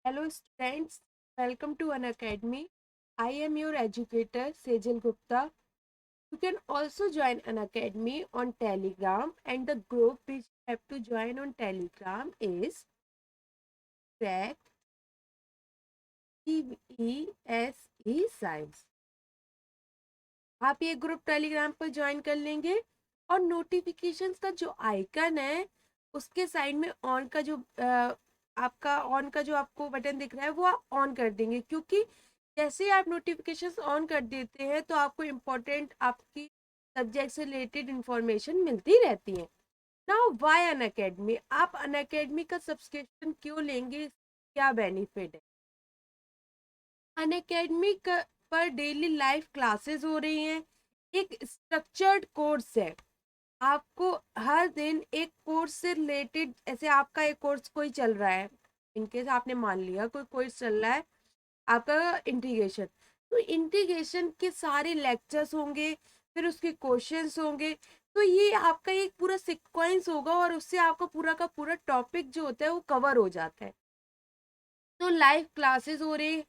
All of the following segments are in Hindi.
Hello students, welcome to Unacademy. I am your educator Sejal Gupta. You can also join Unacademy on Telegram, and the group which you have to join on Telegram is Crack CESE Science. आप ये ग्रुप टेलीग्राम पर ज्वाइन कर लेंगे और नोटिफिकेशंस का जो आइकन है उसके साइड में ऑन का जो आपका ऑन का जो आपको बटन दिख रहा है वो आप ऑन कर देंगे, क्योंकि जैसे ही आप नोटिफिकेशंस ऑन कर देते हैं तो आपको इम्पोर्टेंट आपकी सब्जेक्ट से रिलेटेड इंफॉर्मेशन मिलती रहती है। नाउ व्हाई अनअकैडमी, आप अनअकैडमी का सब्सक्रिप्शन क्यों लेंगे, क्या बेनिफिट है? अनअकैडमी पर डेली लाइव क्लासेस हो रही हैं। एक स्ट्रक्चर्ड कोर्स है। आपको हर दिन एक कोर्स से रिलेटेड, ऐसे आपका एक कोर्स कोई चल रहा है, इनकेस आपने मान लिया कोई कोर्स चल रहा है आपका इंटीग्रेशन, तो इंटीग्रेशन के सारे लेक्चर्स होंगे, फिर उसके क्वेश्चंस होंगे। तो ये आपका एक पूरा सीक्वेंस होगा और उससे आपका पूरा का पूरा टॉपिक जो होता है वो कवर हो जाता है। तो लाइव क्लासेस हो रही,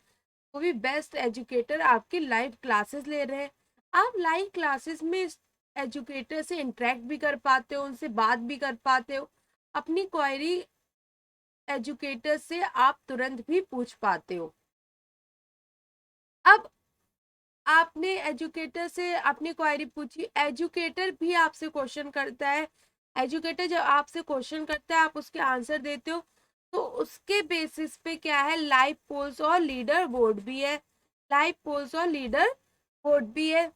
वो भी बेस्ट एजुकेटर आपकी लाइव क्लासेस ले रहे हैं। आप लाइव क्लासेस में एजुकेटर से इंटरेक्ट भी कर पाते हो, उनसे बात भी कर पाते हो, अपनी क्वेरी एजुकेटर से आप तुरंत भी पूछ पाते हो। अब आपने एजुकेटर से अपनी क्वेरी पूछी, एजुकेटर भी आपसे क्वेश्चन करता है। एजुकेटर जब आपसे क्वेश्चन करता है आप उसके आंसर देते हो, तो उसके बेसिस पे क्या है, लाइव पोल्स और लीडर बोर्ड भी है। लाइव पोल्स और लीडर बोर्ड भी है,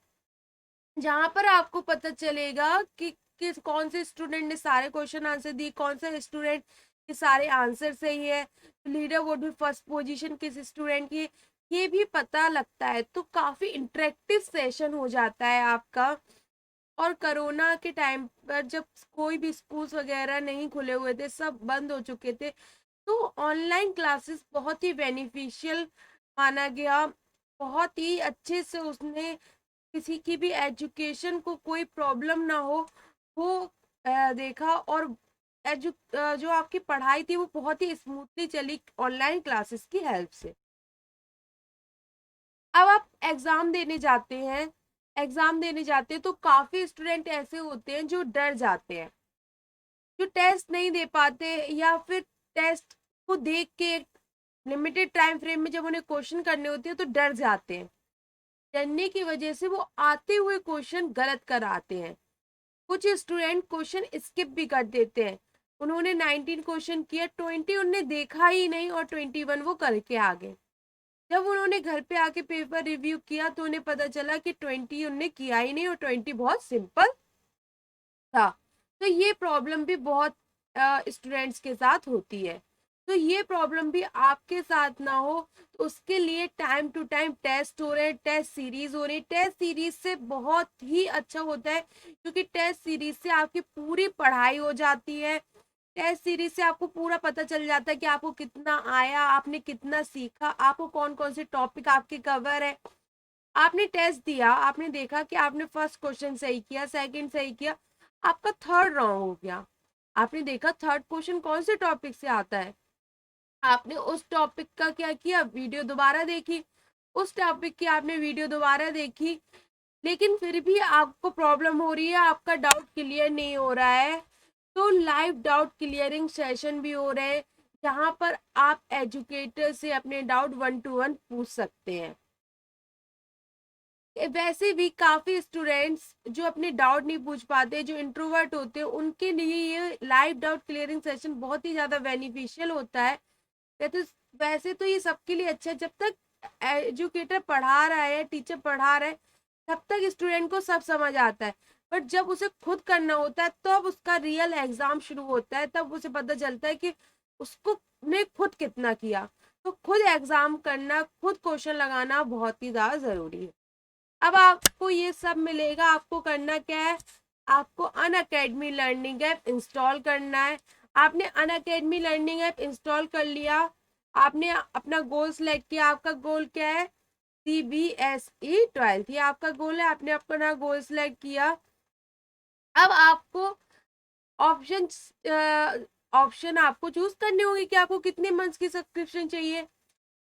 जहां पर आपको पता चलेगा कि किस कौन से स्टूडेंट ने सारे क्वेश्चन आंसर दिए, कौन सा स्टूडेंट के सारे आंसर सही है, लीडर बोर्ड में फर्स्ट पोजीशन किस स्टूडेंट की, ये भी पता लगता है। तो काफी इंटरेक्टिव सेशन हो जाता है आपका। और कोरोना के टाइम पर जब कोई भी स्कूल्स वगैरह नहीं खुले हुए थे, सब बंद हो चुके थे, तो ऑनलाइन क्लासेस बहुत ही बेनिफिशियल माना गया। बहुत ही अच्छे से उसने किसी की भी एजुकेशन को कोई प्रॉब्लम ना हो वो देखा, और जो आपकी पढ़ाई थी वो बहुत ही स्मूथली चली ऑनलाइन क्लासेस की हेल्प से। अब आप एग्जाम देने जाते हैं, एग्जाम देने जाते हैं तो काफी स्टूडेंट ऐसे होते हैं जो डर जाते हैं, जो टेस्ट नहीं दे पाते, या फिर टेस्ट को देख के लिमिटेड टाइम फ्रेम में जब उन्हें क्वेश्चन करने होते हैं तो डर जाते हैं। डरने की वजह से वो आते हुए क्वेश्चन गलत कर आते हैं। कुछ स्टूडेंट क्वेश्चन स्किप भी कर देते हैं। उन्होंने 19 क्वेश्चन किया, 20 उन्होंने देखा ही नहीं और 21 वो करके आ गए। जब उन्होंने घर पे आके पेपर रिव्यू किया तो उन्हें पता चला कि 20 उन्होंने किया ही नहीं और 20 बहुत सिंपल था। तो ये प्रॉब्लम भी बहुत स्टूडेंट्स के साथ होती है। तो ये प्रॉब्लम भी आपके साथ ना हो, तो उसके लिए टाइम टू टाइम टेस्ट हो रहे हैं, टेस्ट सीरीज हो रही है। टेस्ट सीरीज से बहुत ही अच्छा होता है, क्योंकि टेस्ट सीरीज से आपकी पूरी पढ़ाई हो जाती है। टेस्ट सीरीज से आपको पूरा पता चल जाता है कि आपको कितना आया, आपने कितना सीखा, आपको कौन कौन से टॉपिक आपके कवर है। आपने टेस्ट दिया, आपने देखा कि आपने फर्स्ट क्वेश्चन सही किया, सेकंड सही किया, आपका थर्ड रॉन्ग हो गया। आपने देखा थर्ड क्वेश्चन कौन से टॉपिक से आता है, आपने उस टॉपिक का क्या किया, वीडियो दोबारा देखी, उस टॉपिक की आपने वीडियो दोबारा देखी, लेकिन फिर भी आपको प्रॉब्लम हो रही है, आपका डाउट क्लियर नहीं हो रहा है, तो लाइव डाउट क्लियरिंग सेशन भी हो रहे हैं, जहां पर आप एजुकेटर से अपने डाउट 1 to 1 पूछ सकते हैं। वैसे भी काफी स्टूडेंट्स जो अपने डाउट नहीं पूछ पाते, जो इंट्रोवर्ट होते हैं, उनके लिए ये लाइव डाउट क्लियरिंग सेशन बहुत ही ज्यादा बेनिफिशियल होता है। वैसे वैसे तो ये सबके लिए अच्छा है, जब तक एजुकेटर पढ़ा रहा है, टीचर पढ़ा रहा है, तब तक स्टूडेंट को सब समझ आता है। बट जब उसे खुद करना होता है तब तो उसका रियल एग्जाम शुरू होता है, तब उसे पता चलता है कि उसको ने खुद कितना किया। तो खुद एग्जाम करना, खुद क्वेश्चन लगाना बहुत ही ज्यादा जरूरी है। अब आपको ये सब मिलेगा, आपको करना क्या है, आपको अनअकैडमी लर्निंग ऐप इंस्टॉल करना है। आपने अनअकैडमी लर्निंग ऐप इंस्टॉल कर लिया, आपने अपना गोल सेलेक्ट किया, आपका गोल क्या है, CBSE 12th, ये आपका गोल है, आपने अपना गोल सेलेक्ट किया। अब आपको ऑप्शन ऑप्शन आपको चूज करने होंगे कि आपको कितने मंथ्स की सब्सक्रिप्शन चाहिए।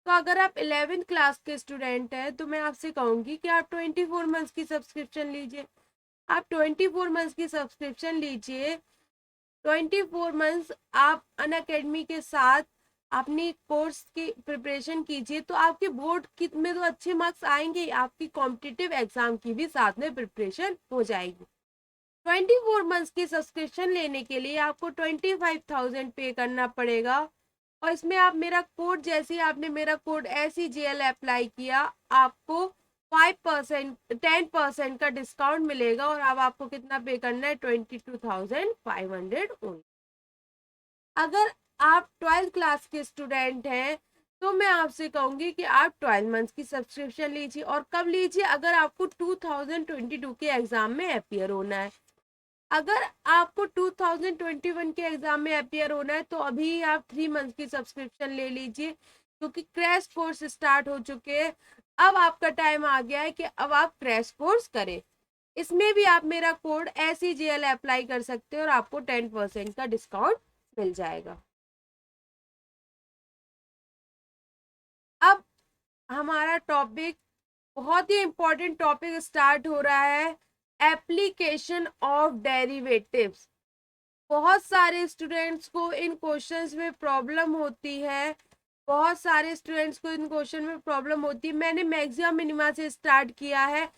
तो अगर आप 11th क्लास के स्टूडेंट हैं तो मैं आपसे कहूंगी कि आप 24 मंथ्स की सब्सक्रिप्शन लीजिए। आप 24 मंथ्स की सब्सक्रिप्शन लीजिए। 24 मंथ्स आप अन अकेडमी के साथ अपनी कोर्स की प्रिपरेशन कीजिए, तो आपके बोर्ड की में तो अच्छे मार्क्स आएंगे, आपकी कॉम्पिटिटिव एग्जाम की भी साथ में प्रिपरेशन हो जाएगी। 24 मंथ्स की सब्सक्रिप्शन लेने के लिए आपको 25,000 पे करना पड़ेगा, और इसमें आप मेरा कोड, जैसे आपने मेरा कोड SEGL अप्लाई किया, आपको 5% 10% का डिस्काउंट मिलेगा, और अब आपको कितना पे करना है, 22,500 ओनली। अगर आप 12th क्लास के स्टूडेंट हैं तो मैं आपसे कहूंगी कि आप 12 मंथ्स की सब्सक्रिप्शन लीजिए। और कब लीजिए, अगर आपको 2022 के एग्जाम में अपियर होना है। अगर आपको 2021 के एग्जाम में अपियर होना है तो अभी आप 3 मंथ की सब्सक्रिप्शन ले लीजिए, क्योंकि क्रैश कोर्स स्टार्ट हो चुके हैं। अब आपका टाइम आ गया है कि अब आप क्रैश कोर्स करें। इसमें भी आप मेरा कोड SEGL अप्लाई कर सकते हो और आपको 10% का डिस्काउंट मिल जाएगा। अब हमारा टॉपिक, बहुत ही इंपॉर्टेंट टॉपिक स्टार्ट हो रहा है, एप्लीकेशन ऑफ डेरिवेटिव्स। बहुत सारे स्टूडेंट्स को इन क्वेश्चंस में प्रॉब्लम होती है, बहुत सारे स्टूडेंट्स को इन क्वेश्चन में प्रॉब्लम होती है। मैंने मैक्सिमम मिनिमा से स्टार्ट किया है।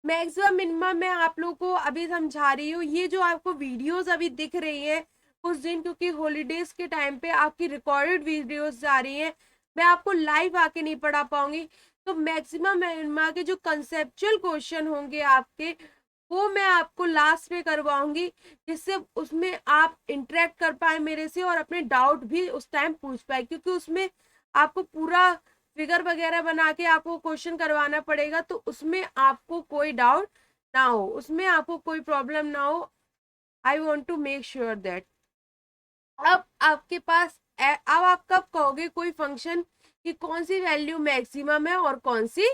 मैक्सिमम मिनिमा मैं आप लोगों को अभी समझा रही हूँ। ये जो आपको वीडियोस अभी दिख रही है कुछ दिन, क्योंकि हॉलीडेज के टाइम पे आपकी रिकॉर्डेड वीडियोस जा रही हैं, मैं आपको लाइव आके नहीं पढ़ा पाऊंगी। तो मैक्सिमम मिनिमा के जो कंसेप्चुअल क्वेश्चन होंगे आपके, वो मैं आपको लास्ट में करवाऊंगी, जिससे उसमें आप इंटरेक्ट कर पाए मेरे से और अपने डाउट भी उस टाइम पूछ पाए, क्योंकि उसमें आपको पूरा फिगर वगैरह बना के आपको क्वेश्चन करवाना पड़ेगा, तो उसमें आपको कोई डाउट ना हो, उसमें आपको कोई प्रॉब्लम ना हो। I want to make sure that. अब आपके पास अब आप कब कहोगे कोई फंक्शन कि कौन सी वैल्यू मैक्सिमम है और कौन सी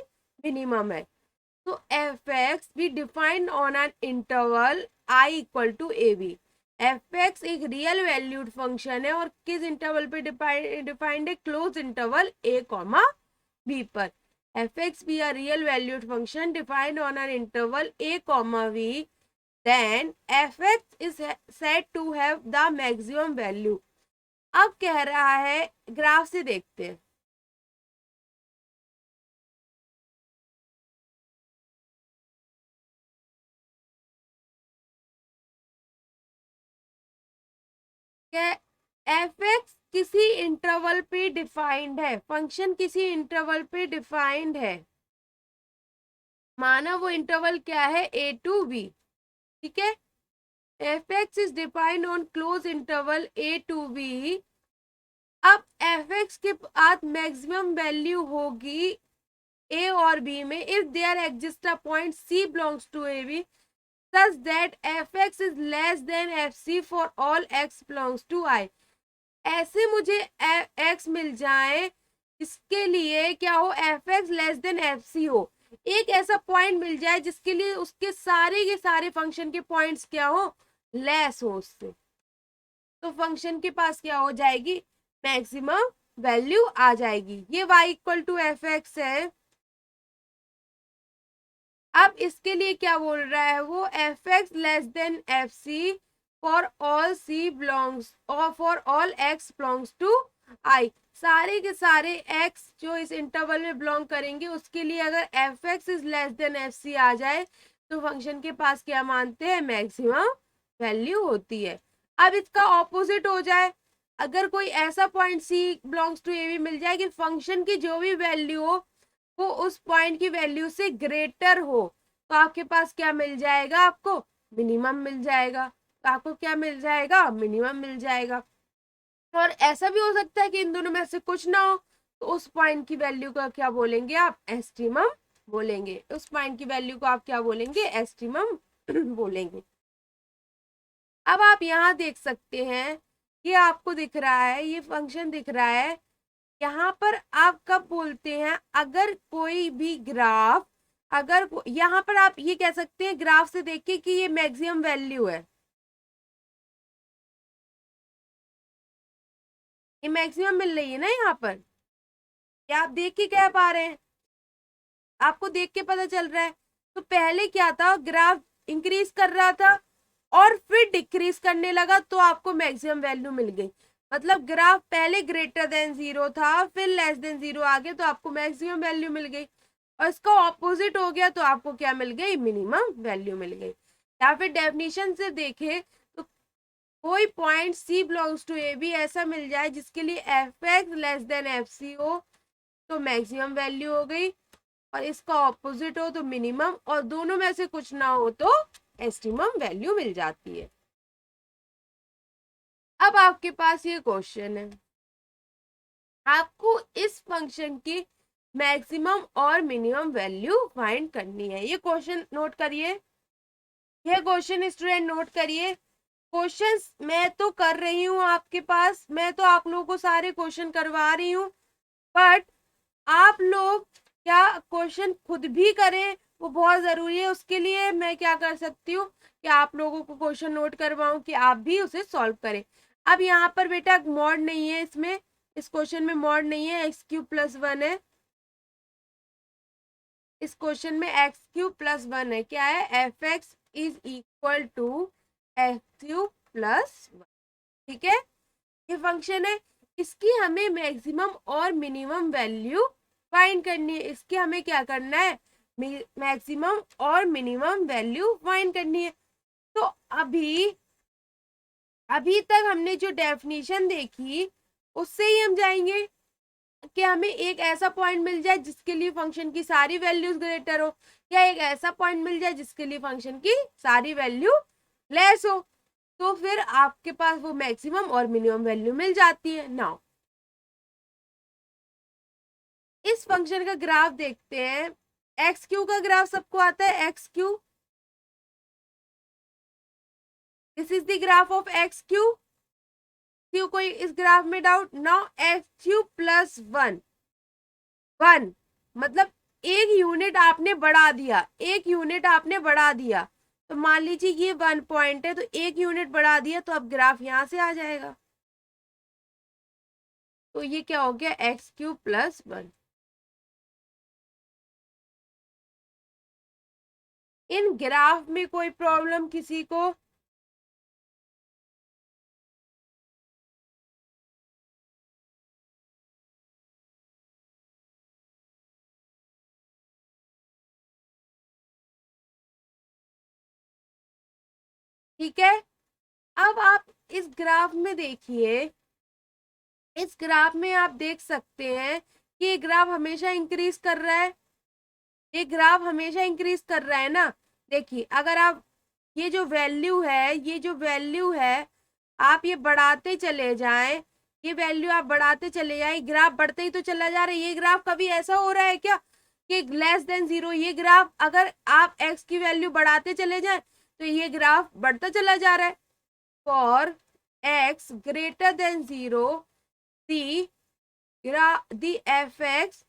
मिनिमम है, तो F x be defined on an interval I equal to AB। F x एक रियल वैल्यूड फंक्शन है और किस इंटरवल पे डिफाइंड है, close interval A comma B पर। F x be a real valued function defined on an interval A comma B, then fx is said to have the maximum value। अब कह रहा है, ग्राफ से देखते हैं। एफ एक्स किसी इंटरवल पे डिफाइंड है, फंक्शन किसी इंटरवल पे डिफाइंड है, माना वो इंटरवल क्या है, A to B। ठीक है, F x is defined on close interval A to B। अब एफ एक्स के बाद मैक्सिमम वैल्यू होगी A और B में if there exist a point C belongs to AB such that fx is less than fc for all x belongs to I। ऐसे मुझे x मिल जाए इसके लिए क्या हो, f x less than F c हो। एक ऐसा पॉइंट मिल जाए जिसके लिए उसके सारे के सारे फंक्शन के पॉइंट्स क्या हो, लेस हो उससे, तो फंक्शन के पास क्या हो जाएगी, मैक्सिमम वैल्यू आ जाएगी। ये y equal to F x है। अब इसके लिए क्या बोल रहा है वो, f x less than F c for all c belongs और for all x belongs to I. सारे के सारे एक्स जो इस इंटरवल में बिलोंग करेंगे उसके लिए अगर f x is less than F c आ जाए तो फंक्शन के पास क्या मानते हैं, मैक्सिमम वैल्यू होती है। अब इसका ऑपोजिट हो जाए, अगर कोई ऐसा point c belongs to a भी मिल जाए कि फंक्शन की जो भी वैल्यू हो वो उस पॉइंट की वैल्यू से ग्रेटर हो, तो आपके पास क्या मिल जाएगा, आपको मिनिमम मिल जाएगा। तो आपको क्या मिल जाएगा, मिनिमम मिल जाएगा। और ऐसा भी हो सकता है कि इन दोनों में से कुछ ना हो, तो उस पॉइंट की वैल्यू का क्या बोलेंगे आप, एस्टिमम बोलेंगे। उस पॉइंट की वैल्यू को आप क्या बोलेंगे, एस्टिमम बोलेंगे। अब आप यहाँ देख सकते हैं, ये आपको दिख रहा है, ये फंक्शन दिख रहा है। यहाँ पर आप कब बोलते हैं, अगर कोई भी ग्राफ, अगर यहाँ पर आप ये कह सकते हैं ग्राफ से देखिए कि ये मैक्सिमम वैल्यू है, ये मैक्सिमम मिल रही है ना यहाँ पर, ये आप देख के कह पा रहे हैं, आपको देख के पता चल रहा है। तो पहले क्या था, ग्राफ इंक्रीज कर रहा था और फिर डिक्रीज करने लगा, तो आपको मैक्सिमम वैल्यू मिल गई। मतलब ग्राफ पहले ग्रेटर देन 0 था, फिर लेस देन 0 आ गया, तो आपको मैक्सिमम वैल्यू मिल गई। और इसका ऑपोजिट हो गया तो आपको क्या मिल गई, मिनिमम वैल्यू मिल गई। या फिर डेफिनेशन से देखें तो कोई point c belongs to a भी ऐसा मिल जाए जिसके लिए f x less than F c हो, तो मैक्सिमम वैल्यू हो गई। और इसका ऑपोजिट हो तो मिनिमम, और दोनों में से कुछ ना हो तो एस्टिमम वैल्यू मिल जाती है। अब आपके पास ये क्वेश्चन है, आपको इस फंक्शन की मैक्सिमम और मिनिमम वैल्यू फाइंड करनी है। ये क्वेश्चन नोट करिए, ये क्वेश्चन स्टूडेंट नोट करिए। क्वेश्चंस मैं तो कर रही हूँ आपके पास, मैं तो आप लोगों को सारे क्वेश्चन करवा रही हूँ, बट आप लोग क्या क्वेश्चन खुद भी करें, वो बहुत जरूरी है। उसके लिए मैं क्या कर सकती हूँ कि आप लोगों को क्वेश्चन नोट करवाऊं कि आप भी उसे सॉल्व करें। अब यहाँ पर बेटा मॉड नहीं है, इसमें इस क्वेश्चन में मॉड नहीं है, एक्स क्यूब प्लस 1 है। इस क्वेश्चन में एक्स क्यूब प्लस 1 है। क्या है, F x is equal to x cube plus 1। ठीक है, ये फंक्शन है, इसकी हमें मैक्सिमम और मिनिमम वैल्यू फाइंड करनी है। इसकी हमें क्या करना है, मैक्सिमम और मिनिमम वैल्यू फाइंड करनी है। तो अभी अभी तक हमने जो डेफिनेशन देखी उससे ही हम जाएंगे कि हमें एक ऐसा पॉइंट मिल जाए जिसके लिए फंक्शन की सारी वैल्यूज ग्रेटर हो, या एक ऐसा पॉइंट मिल जाए जिसके लिए फंक्शन की सारी वैल्यू लेस हो, तो फिर आपके पास वो मैक्सिमम और मिनिमम वैल्यू मिल जाती है। नाउ इस फंक्शन का ग्राफ देखते हैं। एक्स क्यू का ग्राफ सबको आता है, x Q, this is the graph of x Q. Q कोई इस ग्राफ में doubt? Now x Q plus 1, 1 मतलब एक यूनिट आपने बढ़ा दिया, एक यूनिट आपने बढ़ा दिया। तो मान लीजिए ये 1 पॉइंट है, तो एक यूनिट बढ़ा दिया, तो अब ग्राफ यहां से आ जाएगा। तो ये क्या हो गया, एक्स क्यूब प्लस 1। इन ग्राफ में कोई प्रॉब्लम किसी को? ठीक है, अब आप इस ग्राफ में देखिए, इस ग्राफ में आप देख सकते हैं कि ये ग्राफ हमेशा इंक्रीज कर रहा है, ये ग्राफ हमेशा इंक्रीज कर रहा है ना। देखिए अगर आप ये जो वैल्यू है, ये जो वैल्यू है, आप ये बढ़ाते चले जाएं, ये वैल्यू आप बढ़ाते चले जाएं, ग्राफ बढ़ते ही तो चला जा रहा है। ये ग्राफ कभी ऐसा हो रहा है क्या कि लेस देन 0? ये ग्राफ अगर आप x की वैल्यू बढ़ाते चले जाएं तो ये ग्राफ बढ़ता चला जा रहा है। For x greater than 0 the fx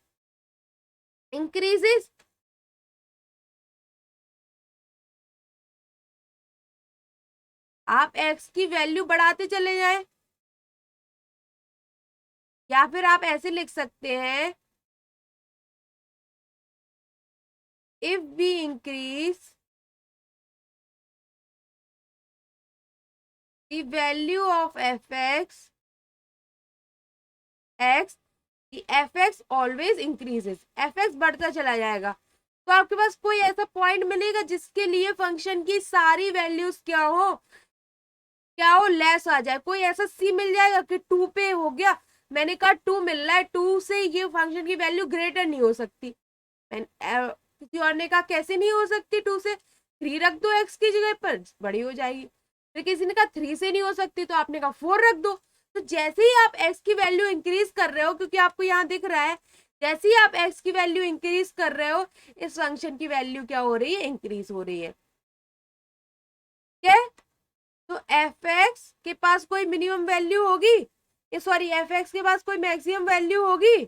increases। आप x की वैल्यू बढ़ाते चले जाएं, या फिर आप ऐसे लिख सकते हैं, if we increase the value of fx x, the fx always increases, fx बढ़ता चला जाएगा। तो आपके पास कोई ऐसा पॉइंट मिलेगा जिसके लिए फंक्शन की सारी वैल्यूज क्या हो, क्या हो, लेस आ जाए। कोई ऐसा सी मिल जाएगा कि 2 पे हो गया, मैंने कहा 2 मिल रहा है, 2 से ये फंक्शन की वैल्यू ग्रेटर नहीं हो सकती। किसी और ने कहा कैसे नहीं हो सकती, 2 से 3 रख दो एक्स की जगह पर, बड़ी हो जाएगी। फिर किसी ने कहा 3 से नहीं हो सकती, तो आपने कहा 4 रख दो। तो जैसे ही आप एक्स की वैल्यू इंक्रीज कर रहे हो, क्योंकि आपको यहाँ दिख रहा है, जैसे ही आप एक्स की वैल्यू इंक्रीज कर रहे हो, इस फंक्शन की वैल्यू क्या हो रही है, इंक्रीज हो रही है। क्या, तो एफ एक्स के पास कोई मिनिमम वैल्यू होगी, ये सॉरी एफ एक्स के पास कोई मैक्सिमम वैल्यू होगी?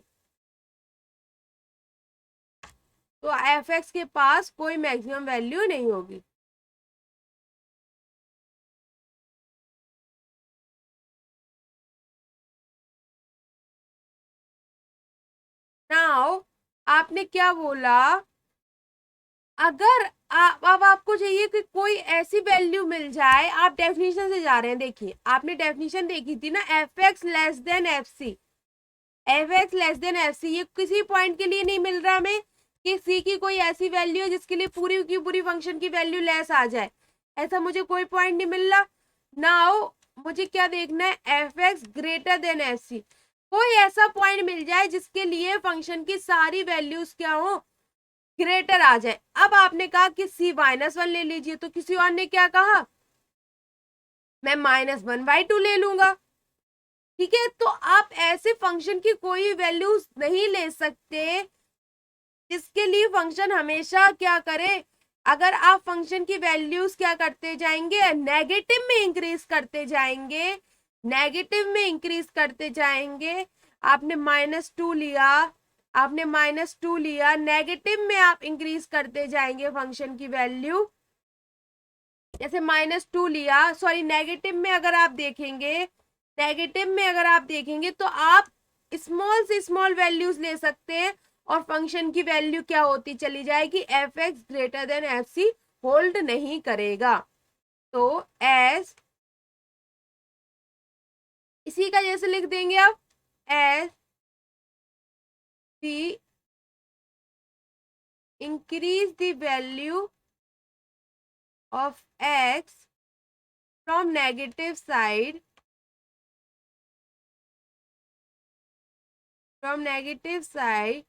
तो एफ एक्स के पास कोई मैक्सिमम वैल्यू नहीं होगी। नाउ आपने क्या बोला, अगर अब आपको चाहिए कि कोई ऐसी वैल्यू मिल जाए, आप डेफिनेशन से जा रहे हैं, देखिए आपने डेफिनेशन देखी थी ना, f x less than F c, f x less than F c, ये किसी पॉइंट के लिए नहीं मिल रहा हमें कि सी की कोई ऐसी वैल्यू है जिसके लिए पूरी की पूरी फंक्शन की वैल्यू लेस आ जाए, ऐसा मुझे कोई पॉइंट नहीं मिल रहा। नाउ मुझे क्या देखना है, F X greater than F C, कोई ऐसा पॉइंट मिल जाए जिसके लिए फंक्शन की सारी वैल्यूज क्या हो, ग्रेटर आ जाए। अब आपने कहा कि सी -1 ले लीजिए, तो किसी और ने क्या कहा, मैं -1/2 ले लूंगा। ठीक है, तो आप ऐसे फंक्शन की कोई वैल्यूज नहीं ले सकते जिसके लिए फंक्शन हमेशा क्या करे, अगर आप फंक्शन की वैल्यूज क्या करते जाएंगे, नेगेटिव में इंक्रीज करते जाएंगे, नेगेटिव में इंक्रीज करते जाएंगे। आपने -2 लिया, आपने -2 लिया, नेगेटिव में आप इंक्रीज करते जाएंगे फंक्शन की वैल्यू, जैसे -2 लिया, सॉरी नेगेटिव में अगर आप देखेंगे, नेगेटिव में अगर आप देखेंगे तो आप स्मॉल से स्मॉल वैल्यूज ले सकते हैं और फंक्शन की वैल्यू क्या होती चली जाएगी, F X greater than F C hold नहीं करेगा। तो एस, इसी का जैसे लिख देंगे आप, as C increase the value of X from negative side, from negative side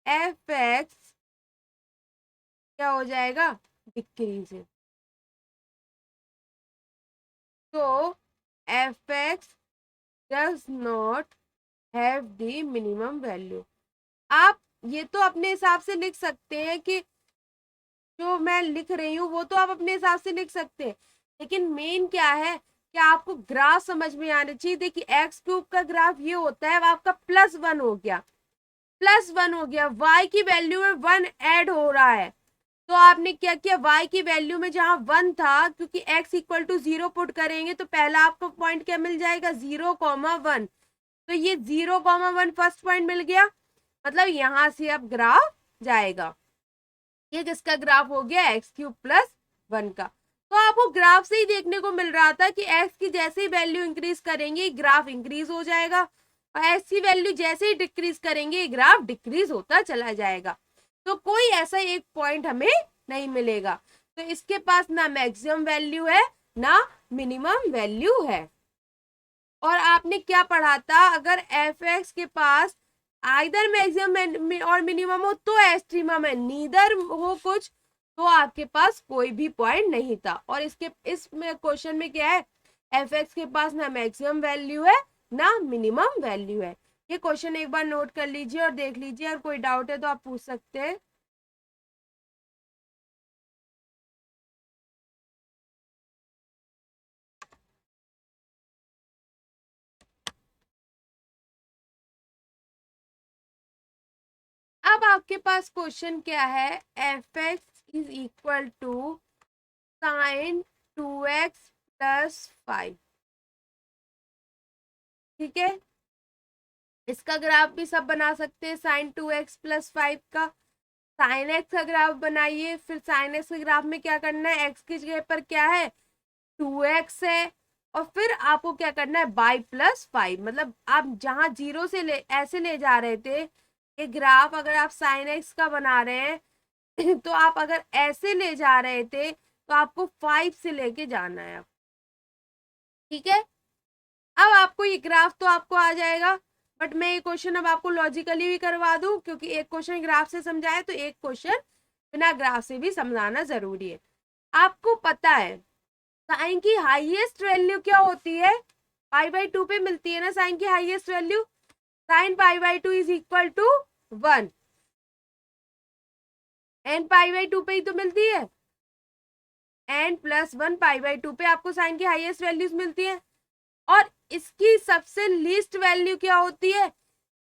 F X क्या हो जाएगा, डिक्रीज। तो F X does not have the minimum value. आप ये तो अपने हिसाब से लिख सकते हैं कि जो मैं लिख रही हूँ वो तो आप अपने हिसाब से लिख सकते हैं, लेकिन मेन क्या है कि आपको ग्राफ समझ में आना चाहिए। देखिए एक्स क्यूब का ग्राफ ये होता है, आपका +1 हो गया, +1 हो गया, y की वैल्यू में 1 ऐड हो रहा है, तो आपने क्या किया, y की वैल्यू में जहां 1 था, क्योंकि x = 0 पुट करेंगे तो पहला आपको पॉइंट क्या मिल जाएगा, 0,1, तो ये 0,1 फर्स्ट पॉइंट मिल गया, मतलब यहां से अब ग्राफ जाएगा, ये किसका ग्राफ हो गया, x³ + 1 का। तो आपको ग्राफ से ही देखने को मिल रहा था कि x की जैसे ही वैल्यू इंक्रीज करेंगे ग्राफ इंक्रीज हो जाएगा, और x की वैल्यू जैसे ही डिक्रीज करेंगे ग्राफ डिक्रीज होता चला जाएगा। तो कोई ऐसा एक पॉइंट हमें नहीं मिलेगा, तो इसके पास ना मैक्सिमम वैल्यू है ना मिनिमम वैल्यू है। और आपने क्या पढ़ा था, अगर एफ एक्स के पास आइदर मैक्सिमम और मिनिमम हो तो एक्सट्रीमम है, नीदर हो कुछ तो आपके पास कोई भी पॉइंट नहीं था। और इसके इसमें क्वेश्चन में क्या है, एफ एक्स के पास ना मैक्सिमम वैल्यू है ना मिनिमम वैल्यू है। ये क्वेश्चन एक बार नोट कर लीजिए और देख लीजिए, और कोई डाउट है तो आप पूछ सकते हैं। अब आपके पास क्वेश्चन क्या है, एफ एक्स = sin 2x + 5, ठीक है, इसका ग्राफ भी सब बना सकते हैं, sin 2x + 5 का, sin x का ग्राफ बनाइए, फिर sin x के ग्राफ में क्या करना है, x की जगह पर क्या है 2x है, और फिर आपको क्या करना है y + 5, मतलब आप जहां 0 से ले ऐसे ले जा रहे थे, ये ग्राफ अगर आप sin x का बना रहे हैं तो आप अगर ऐसे ले जा रहे थे तो आपको 5 से लेके जाना है, ठीक है। अब आपको ये ग्राफ तो आपको आ जाएगा, बट मैं ये क्वेश्चन अब आपको लॉजिकली भी करवा दूं, क्योंकि एक क्वेश्चन ग्राफ से समझाया तो एक क्वेश्चन बिना ग्राफ से भी समझाना जरूरी है। आपको पता है साइन की हाईएस्ट वैल्यू क्या होती है, π/2 पे मिलती है ना साइन की हाईएस्ट वैल्यू, साइन π/2 = 1, एन π/2 पे ही तो मिलती है, n+1 π/2 पे आपको साइन की हाईएस्ट वैल्यूज मिलती है। और इसकी सबसे लीस्ट वैल्यू क्या होती है,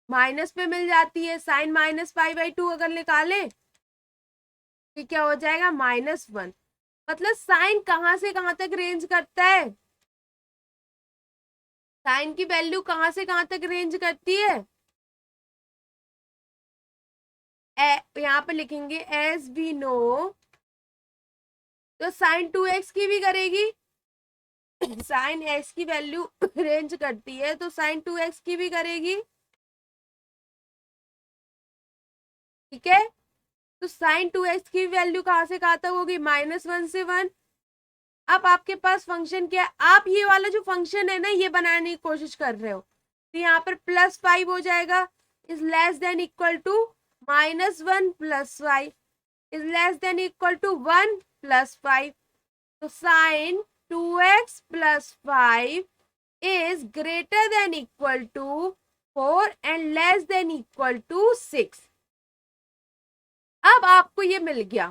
माइनस पे मिल जाती है, साइन -π/2 अगर निकाले तो क्या हो जाएगा -1, मतलब साइन कहां से कहां तक रेंज करता है, साइन की वैल्यू कहां से कहां तक रेंज करती है, यहाँ पर लिखेंगे एज वी नो, तो साइन 2x की भी करेगी, साइन x की वैल्यू रेंज करती है तो साइन 2x की भी करेगी, ठीक है। तो साइन 2x की वैल्यू कहाँ से कहाँ तक होगी, -1 से 1। अब आपके पास फंक्शन क्या है, आप ये वाला जो फंक्शन है ना ये बनाने की कोशिश कर रहे हो, तो यहाँ पर +5 हो जाएगा, is less than equal to -1 + 5 is less than equal to 1 + 5। तो sine 2x + 5 is greater than equal to 4 and less than equal to 6। अब आपको ये मिल गया,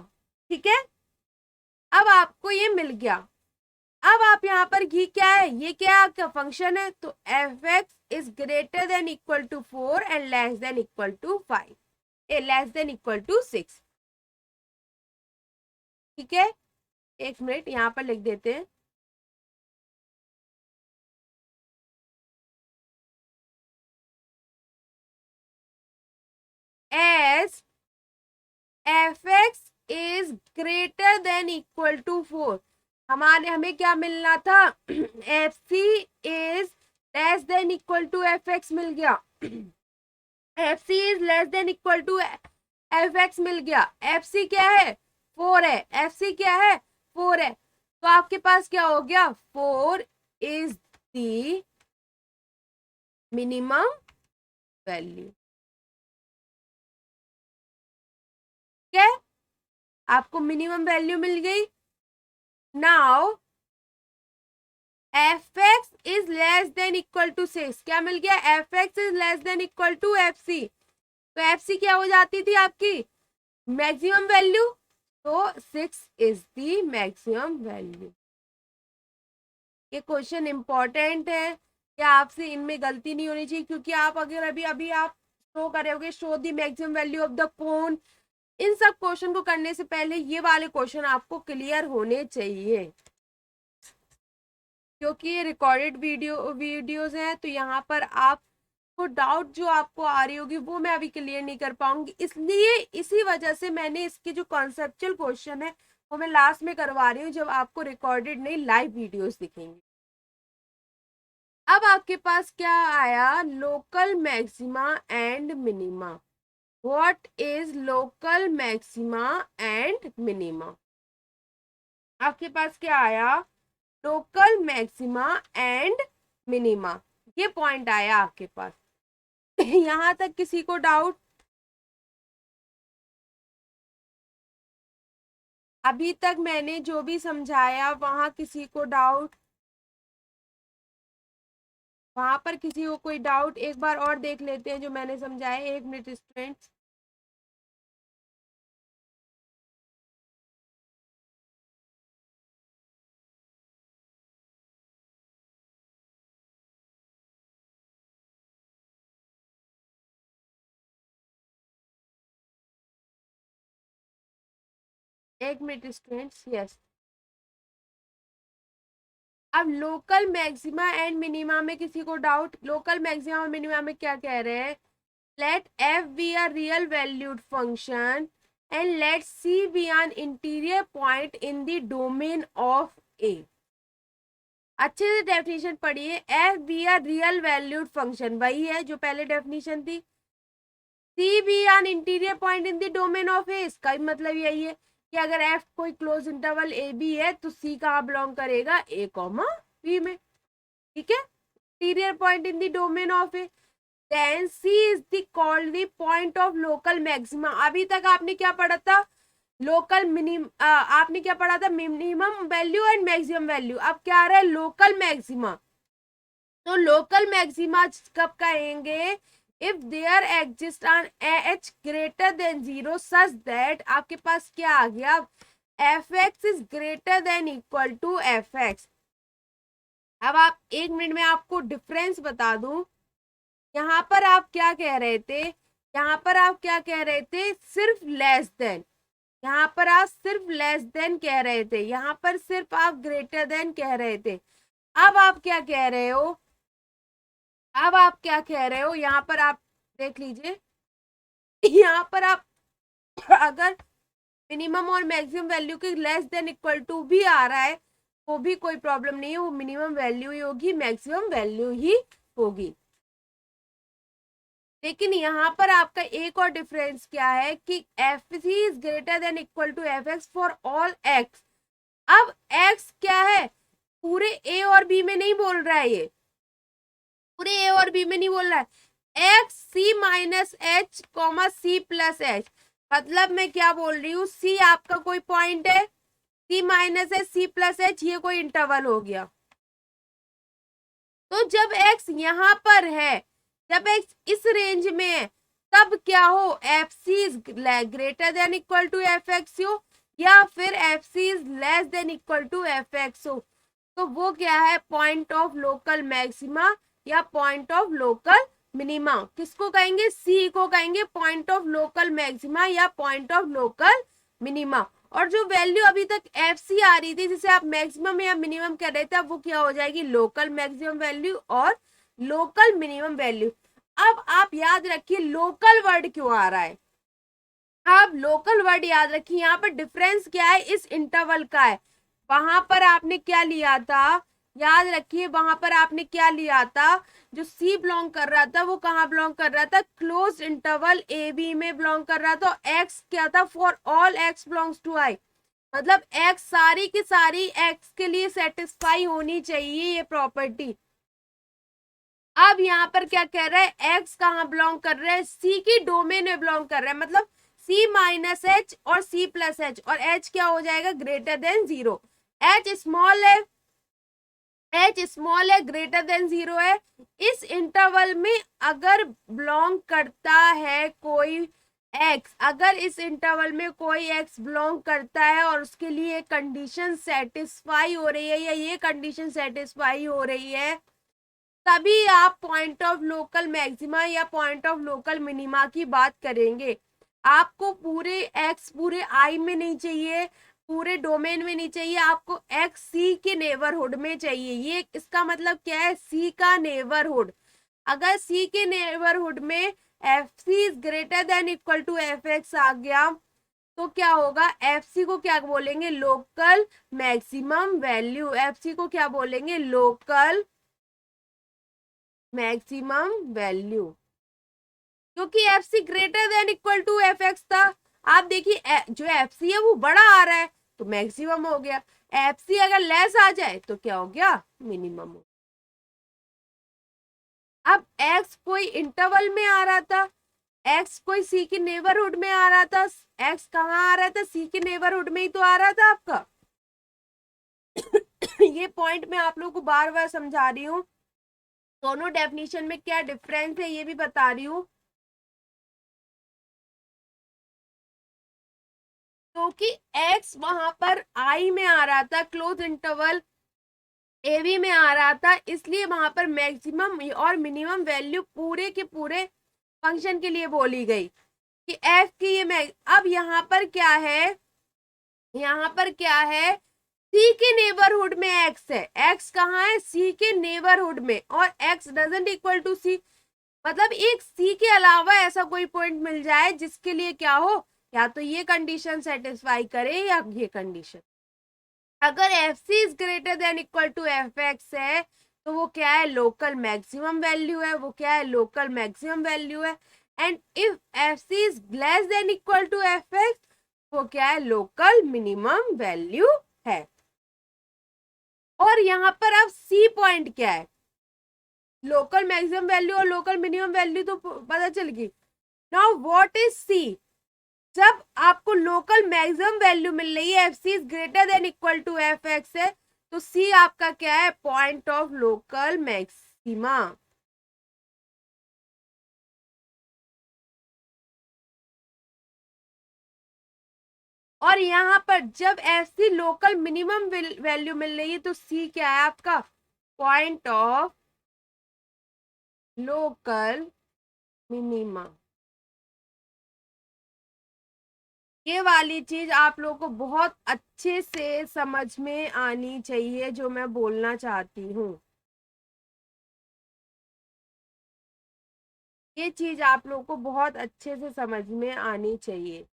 ठीक है, अब आपको ये मिल गया। अब आप यहाँ पर घी क्या है, ये क्या आपका फंक्शन है, तो f(x) is greater than equal to 4 and less than equal to 5, less than equal to 6, ठीक है। एक मिनट यहाँ पर लिख देते हैं, as f(x) is greater than equal to 4, हमें क्या मिलना था, fc is less than equal to fx मिल गया, fc is less than equal to fx मिल गया, fc क्या है 4 है, fc क्या है 4 है, तो आपके पास क्या हो गया, 4 is the minimum value, ठीक है, आपको मिनिमम वैल्यू मिल गई। Now fx is less than equal to 6, क्या मिल गया, fx is less than equal to fc, तो fc क्या हो जाती थी आपकी मैक्सिमम वैल्यू, तो 6 is the मैक्सिमम वैल्यू। ये क्वेश्चन इंपॉर्टेंट है, क्या आपसे इनमें गलती नहीं होनी चाहिए, क्योंकि आप अगर अभी अभी आप शो करोगे show the maximum value of the cone, इन सब क्वेश्चन को करने से पहले ये वाले क्वेश्चन आपको क्लियर होने चाहिए, क्योंकि ये रिकॉर्डेड वीडियोस हैं, तो यहाँ पर आपको डाउट जो आपको आ रही होगी वो मैं अभी क्लियर नहीं कर पाऊंगी, इसलिए इसी वजह से मैंने इसके जो कॉन्सेप्चुअल क्वेश्चन है वो मैं लास्ट में करवा रही हूँ, जब आपको रिकॉर्डेड नहीं लाइव वीडियोस दिखेंगे। अब आपके पास क्या आया, local maxima and minima. What is local maxima and minima, आपके पास क्या आया, लोकल मैक्सिमा एंड मिनिमा, ये पॉइंट आया आपके पास। यहां तक किसी को डाउट, अभी तक मैंने जो भी समझाया वहां किसी को डाउट, वहां पर किसी को कोई डाउट, एक बार और देख लेते हैं जो मैंने समझाया, 1 मिनट स्टूडेंट्स। एक मिनट स्टूडेंट्स, यस। अब लोकल मैक्सिमा एंड मिनिमा में किसी को डाउट, लोकल मैक्सिमा और मिनिमा में क्या कह रहे हैं, let f be a real valued function and let c be an interior point in the domain of a। अच्छे से डेफिनेशन पढ़िए, f be a real valued function वही है जो पहले डेफिनेशन थी, c be an interior point in the domain of a, इसका भी मतलब यही है कि अगर f कोई क्लोज इंटरवल a b है तो c कहाँ बिलोंग करेगा, a कॉमा b में, ठीक है, interior point in the domain of a, then c is the called the point of local maxima। अभी तक आपने क्या पढ़ा था, लोकल मिनिम आपने क्या पढ़ा था, minimum value and maximum value, अब क्या आ रहा है लोकल मैक्सिमा। तो लोकल मैक्सिमा कब कहेंगे, if there exist on h greater than 0 such that, आपके पास क्या आ गया, fx is greater than equal to fx। अब आप 1 मिनट में आपको डिफरेंस बता दूं, यहाँ पर आप क्या कह रहे थे, यहाँ पर आप क्या कह रहे थे, सिर्फ लेस देन, यहाँ पर आप सिर्फ लेस देन कह रहे थे, यहाँ पर सिर्फ आप ग्रेटर देन कह रहे थे। अब आप क्या कह रहे हो, अब आप क्या कह रहे हो, यहाँ पर आप देख लीजिए, यहाँ पर आप अगर मिनिमम और मैक्सिमम वैल्यू के लेस देन इक्वल टू भी आ रहा है वो भी कोई प्रॉब्लम नहीं है, वो मिनिमम वैल्यू ही होगी, मैक्सिमम वैल्यू ही होगी। लेकिन यहाँ पर आपका एक और डिफरेंस क्या है कि F C is greater than equal to F X for all X. अब एक्स क्या है, पूरे ए और बी में नहीं बोल रहा है, ये पूरे ए और बी में नहीं बोल रहा है, x c minus h comma c plus h. मतलब मैं क्या बोल रही हूँ, सी आपका कोई पॉइंट है, c minus h c plus h ये कोई इंटरवल हो गया। तो जब एक्स यहाँ पर है, जब एक्स इस रेंज में है, तब क्या हो, F C is greater than equal to F X हो, या फिर F C is less than equal to F X हो। तो वो क्या है, पॉइंट ऑफ लोकल मैक्सिमा या पॉइंट ऑफ लोकल मिनिमा। किसको कहेंगे, सी को कहेंगे पॉइंट ऑफ लोकल मैक्सिमा या पॉइंट ऑफ लोकल मिनिमा। और जो वैल्यू अभी तक एफ सी आ रही थी जिसे आप मैक्सिमम या मिनिमम कह रहे थे, अब वो क्या हो जाएगी, लोकल मैक्सिमम वैल्यू और लोकल मिनिमम वैल्यू। अब आप याद रखिए लोकल वर्ड क्यों आ रहा है, आप लोकल वर्ड याद रखिए, यहाँ पर डिफरेंस क्या है, इस इंटरवल का है। वहां पर आपने क्या लिया था, याद रखिए वहां पर आपने क्या लिया था, जो सी बिलोंग कर रहा था वो कहाँ बिलोंग कर रहा था, क्लोज इंटरवल ए बी में बिलोंग कर रहा था। एक्स क्या था, for all x belongs to I, मतलब एक्स सारी की सारी एक्स के लिए सेटिस्फाई होनी चाहिए ये प्रॉपर्टी। अब यहाँ पर क्या कह रहा है, एक्स कहाँ बिलोंग कर रहा है, सी की डोमेन में बिलोंग कर रहा है, मतलब सी माइनस एच और सी प्लस एच, और एच क्या हो जाएगा, greater than zero. H small है, एच स्मॉल है, ग्रेटर देन जीरो है। इस इंटरवल में अगर बिलोंग करता है कोई एक्स, अगर इस इंटरवल में कोई एक्स बिलोंग करता है और उसके लिए कंडीशन सेटिस्फाई हो रही है या ये कंडीशन सेटिस्फाई हो रही है, तभी आप पॉइंट ऑफ लोकल मैक्सिमा या पॉइंट ऑफ लोकल मिनिमा की बात करेंगे। आपको पूरे एक्स पूरे आई में नहीं चाहिए, पूरे डोमेन में नहीं चाहिए, आपको एक्स सी के नेबरहुड में चाहिए। ये इसका मतलब क्या है, सी का नेबरहुड। अगर सी के नेबरहुड में F C is greater than equal to F X आ गया, तो क्या होगा, एफ सी को क्या बोलेंगे, local maximum value. F C को क्या बोलेंगे, लोकल मैक्सिमम वैल्यू, क्योंकि F C greater than equal to F X था। आप देखिए जो एफ सी है वो बड़ा आ रहा है तो मैक्सिमम हो गया, एफ सी अगर लेस आ जाए तो क्या हो गया, मिनिमम हो। अब एक्स कोई इंटरवल में आ रहा था, एक्स कोई सी के नेबरहुड में आ रहा था, एक्स कहाँ आ रहा था, सी के नेबरहुड में ही तो आ रहा था आपका। ये पॉइंट मैं आप लोगों को बार बार समझा रही हूँ, दोनों डेफिनेशन में क्या डिफरेंस है ये भी बता रही हूँ। क्योंकि एक्स वहां पर आई में आ रहा था, क्लोज इंटरवल एवी में आ रहा था, इसलिए वहां पर मैक्सिमम और मिनिमम वैल्यू पूरे के पूरे फंक्शन के लिए बोली गई कि एफ की ये अब यहाँ पर क्या है, यहाँ पर क्या है, सी के नेबरहुड में एक्स है, एक्स कहाँ है, सी के नेबरहुड में, और एक्स डजंट इक्वल टू सी, मतलब एक सी के अलावा ऐसा कोई पॉइंट मिल जाए जिसके लिए क्या हो, या तो ये कंडीशन सेटिस्फाई करे या ये कंडीशन। अगर F C is greater than equal to F x है तो वो क्या है, लोकल मैक्सिमम वैल्यू है, वो क्या है, लोकल मैक्सिमम वैल्यू है। And if F C is less than equal to F X, वो क्या है, लोकल मिनिमम वैल्यू है। और यहाँ पर अब सी पॉइंट क्या है, लोकल मैक्सिमम वैल्यू और लोकल मिनिमम वैल्यू तो पता चल गई। नाउ व्हाट इज सी, जब आपको लोकल मैक्सिमम वैल्यू मिल रही है, F C is greater than equal to F x है, तो सी आपका क्या है, पॉइंट ऑफ लोकल मैक्सिमा। और यहाँ पर जब f c local minimum value मिल रही है तो सी क्या है आपका, पॉइंट ऑफ लोकल मिनिमा। ये वाली चीज आप लोगों को बहुत अच्छे से समझ में आनी चाहिए जो मैं बोलना चाहती हूँ, ये चीज आप लोगों को बहुत अच्छे से समझ में आनी चाहिए।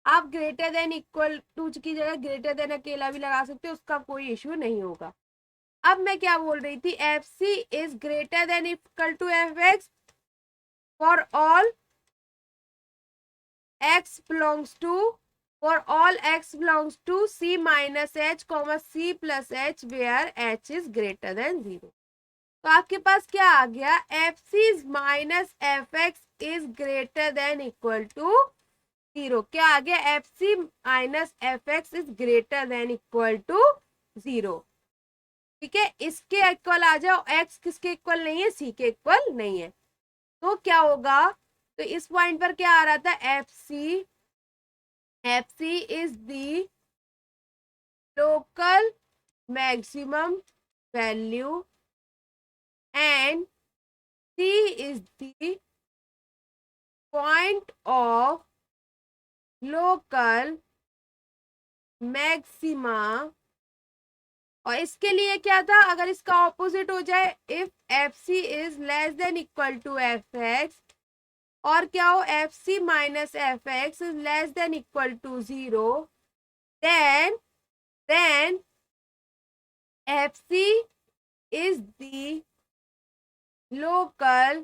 आप ग्रेटर देन इक्वल टू की जगह ग्रेटर देन अकेला भी लगा सकते हो, उसका कोई इश्यू नहीं होगा। अब मैं क्या बोल रही थी, F C is greater than equal to F X for all x belongs to for all x belongs to c minus h comma c plus h where h is greater than 0। तो आपके पास क्या आ गया, F C minus F x is greater than equal to 0। क्या आ गया, F C minus F x is greater than equal to 0। ठीक है, इसके इक्वल आ जाओ, x किसके इक्वल नहीं है, c के इक्वल नहीं है। तो क्या होगा, तो इस पॉइंट पर क्या आ रहा था, F C is the local maximum value and C is the point of local maxima। और इसके लिए क्या था, अगर इसका ऑपोजिट हो जाए, if F C is less than equal to F X, और क्या हो, F C minus F x is less than equal to 0, then F C is the local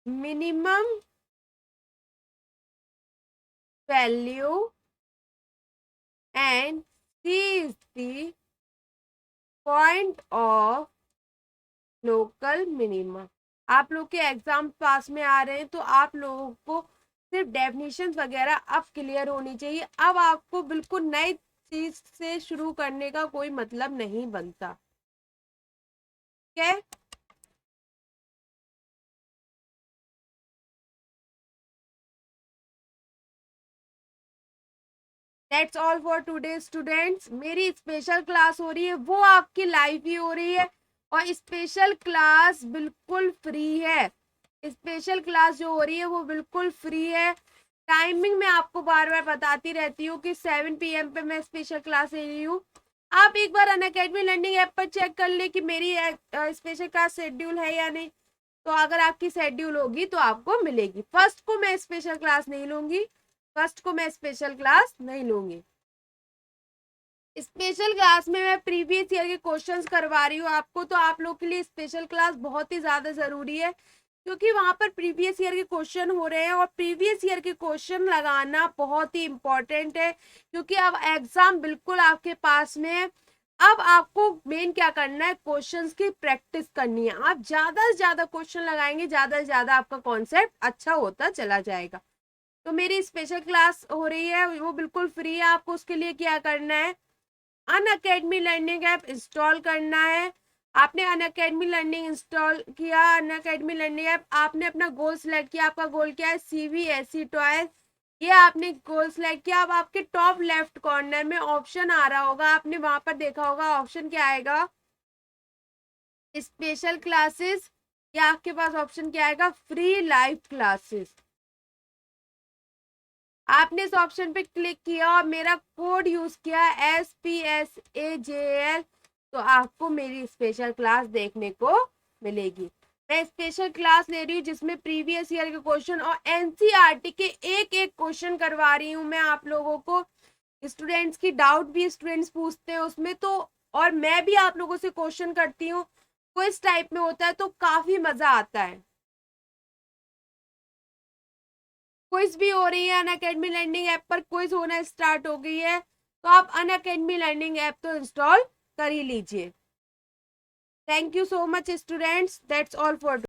minimum value and C is the point of local minimum। आप लोग के एग्जाम पास में आ रहे हैं तो आप लोगों को सिर्फ डेफिनेशन वगैरह अब क्लियर होनी चाहिए। अब आपको बिल्कुल नई चीज से शुरू करने का कोई मतलब नहीं बनता। ठीक है, that's all for today students. मेरी स्पेशल क्लास हो रही है वो आपकी लाइव ही हो रही है, और स्पेशल क्लास बिल्कुल फ्री है। स्पेशल क्लास जो हो रही है वो बिल्कुल फ्री है। टाइमिंग मैं आपको बार बार बताती रहती हूँ कि 7 PM पे मैं स्पेशल क्लास ले रही हूँ। आप एक बार अनअकैडमी लर्निंग ऐप पर चेक कर ले कि मेरी स्पेशल क्लास शेड्यूल है या नहीं। तो अगर आपकी शेड्यूल होगी तो आपको मिलेगी। फर्स्ट को मैं स्पेशल क्लास नहीं लूंगी, फर्स्ट को मैं स्पेशल क्लास नहीं लूंगी। स्पेशल क्लास में मैं प्रीवियस ईयर के क्वेश्चंस करवा रही हूँ आपको, तो आप लोग के लिए स्पेशल क्लास बहुत ही ज्यादा जरूरी है, क्योंकि वहां पर प्रीवियस ईयर के क्वेश्चन हो रहे हैं, और प्रीवियस ईयर के क्वेश्चन लगाना बहुत ही इंपॉर्टेंट है, क्योंकि अब एग्जाम बिल्कुल आपके पास में है। अब आपको मेन क्या करना है, क्वेश्चंस की प्रैक्टिस करनी है। आप ज्यादा से ज्यादा क्वेश्चन लगाएंगे, ज्यादा से ज्यादा आपका कॉन्सेप्ट अच्छा होता चला जाएगा। तो मेरी स्पेशल क्लास हो रही है वो बिल्कुल फ्री है। आपको उसके लिए क्या करना है, अनअकैडमी लर्निंग ऐप इंस्टॉल करना है। आपने अनअकैडमी लर्निंग इंस्टॉल किया, अनअकैडमी लर्निंग ऐप, आपने अपना गोल सिलेक्ट किया। आपका गोल क्या है, सीबीएसई टॉयज, ये आपने गोल सिलेक्ट किया। अब आपके टॉप लेफ्ट कॉर्नर में ऑप्शन आ रहा होगा, आपने वहां पर देखा होगा ऑप्शन क्या आएगा, स्पेशल क्लासेस, या आपके पास ऑप्शन क्या आएगा, फ्री लाइव क्लासेस। आपने इस ऑप्शन पे क्लिक किया और मेरा कोड यूज किया SPSAJL, तो आपको मेरी स्पेशल क्लास देखने को मिलेगी। मैं स्पेशल क्लास ले रही हूँ जिसमें प्रीवियस ईयर के क्वेश्चन और एनसीईआरटी के एक एक क्वेश्चन करवा रही हूँ मैं आप लोगों को। स्टूडेंट्स की डाउट भी स्टूडेंट्स पूछते हैं उसमें, तो और मैं भी आप लोगों से क्वेश्चन करती हूँ, क्विज टाइप में होता है, तो काफी मजा आता है। क्विज भी हो रही है अनअकैडमी लर्निंग ऐप पर, क्विज होना स्टार्ट हो गई है, तो आप अनअकैडमी लर्निंग ऐप तो इंस्टॉल कर ही लीजिए। Thank you so much students, that's all for